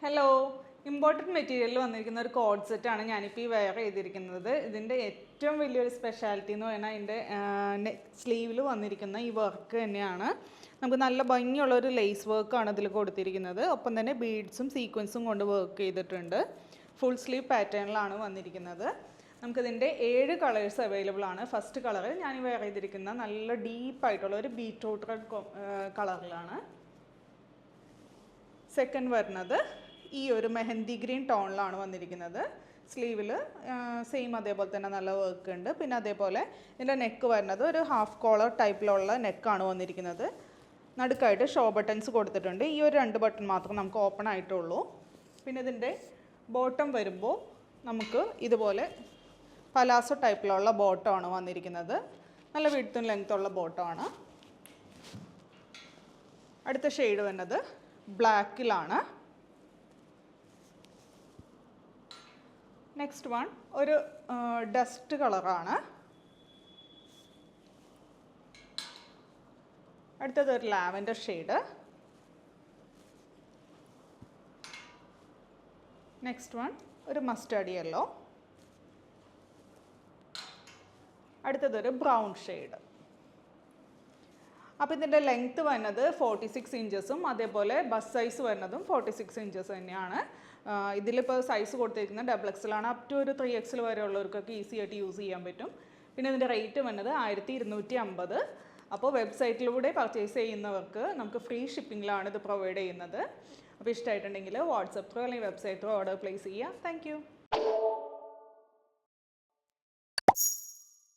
Hello, important മെറ്റീരിയലിൽ വന്നിരിക്കുന്ന ഒരു കോഡ് സെറ്റാണ് ഞാനിപ്പോൾ ഈ വെയർ ചെയ്തിരിക്കുന്നത്. ഇതിൻ്റെ ഏറ്റവും വലിയൊരു സ്പെഷ്യാലിറ്റി എന്ന് പറഞ്ഞാൽ അതിൻ്റെ സ്ലീവിൽ വന്നിരിക്കുന്ന ഈ വർക്ക് തന്നെയാണ്. നമുക്ക് നല്ല ഭംഗിയുള്ളൊരു ലേസ് വർക്കാണ് ഇതിൽ കൊടുത്തിരിക്കുന്നത്. ഒപ്പം തന്നെ ബീഡ്സും സീക്വൻസും കൊണ്ട് വർക്ക് ചെയ്തിട്ടുണ്ട്. ഫുൾ സ്ലീവ് പാറ്റേണിലാണ് വന്നിരിക്കുന്നത്. നമുക്കിതിൻ്റെ 7 കളേഴ്സ് അവൈലബിൾ ആണ്. ഫസ്റ്റ് കളർ ഞാൻ ഈ വെയർ ചെയ്തിരിക്കുന്ന നല്ല ഡീപ്പായിട്ടുള്ള ഒരു ബീറ്റ്റൂട്ട് റെഡ് കളറിലാണ്. സെക്കൻഡ് വരുന്നത് ഈ ഒരു മെഹന്തി ഗ്രീൻ ടോണിലാണ് വന്നിരിക്കുന്നത്. സ്ലീവിൽ സെയിം അതേപോലെ തന്നെ നല്ല വർക്ക് ഉണ്ട്. പിന്നെ അതേപോലെ ഇതിൻ്റെ നെക്ക് വരുന്നത് ഒരു ഹാഫ് കോളർ ടൈപ്പിലുള്ള നെക്കാണ് വന്നിരിക്കുന്നത്. നടുക്കായിട്ട് ഷോ ബട്ടൺസ് കൊടുത്തിട്ടുണ്ട്. ഈ ഒരു 2 ബട്ടൺ മാത്രം നമുക്ക് ഓപ്പൺ ആയിട്ടുള്ളൂ. പിന്നെ ഇതിൻ്റെ ബോട്ടം വരുമ്പോൾ നമുക്ക് ഇതുപോലെ പലാസോ ടൈപ്പിലുള്ള ബോട്ടമാണ് വന്നിരിക്കുന്നത്. നല്ല വിഡ്ത്തും ലെങ്ത്തുള്ള ബോട്ടമാണ്. അടുത്ത ഷെയ്ഡ് വരുന്നത് ബ്ലാക്കിലാണ്. നെക്സ്റ്റ് വൺ ഒരു ഡസ്റ്റ് കളറാണ്. അടുത്തത് ഒരു ലാവൻഡർ ഷെയ്ഡ്. നെക്സ്റ്റ് വൺ ഒരു മസ്റ്റാർഡ് യെല്ലോ. അടുത്തതൊരു ബ്രൗൺ ഷെയ്ഡ്. അപ്പോൾ ഇതിൻ്റെ ലെങ്ത്ത് വരുന്നത് 46 ഇഞ്ചസും അതേപോലെ ബസ് സൈസ് വരുന്നതും 46 ഇഞ്ചസ് തന്നെയാണ്. ഇതിലിപ്പോൾ സൈസ് കൊടുത്തിരിക്കുന്നത് XXL ആണ്. അപ് ടു ഒരു 3XL വരെ ഉള്ളവർക്കൊക്കെ ഈസി ആയിട്ട് യൂസ് ചെയ്യാൻ പറ്റും. പിന്നെ ഇതിൻ്റെ റേറ്റ് വരുന്നത് 1250. അപ്പോൾ വെബ്സൈറ്റിലൂടെ പർച്ചേസ് ചെയ്യുന്നവർക്ക് നമുക്ക് ഫ്രീ ഷിപ്പിങ്ങിലാണ് ഇത് പ്രൊവൈഡ് ചെയ്യുന്നത്. അപ്പോൾ ഇഷ്ടമായിട്ടുണ്ടെങ്കിൽ വാട്സപ്പ് ത്രൂ അല്ലെങ്കിൽ വെബ്സൈറ്റ് ത്രൂ ഓർഡർ പ്ലേസ് ചെയ്യാം. താങ്ക്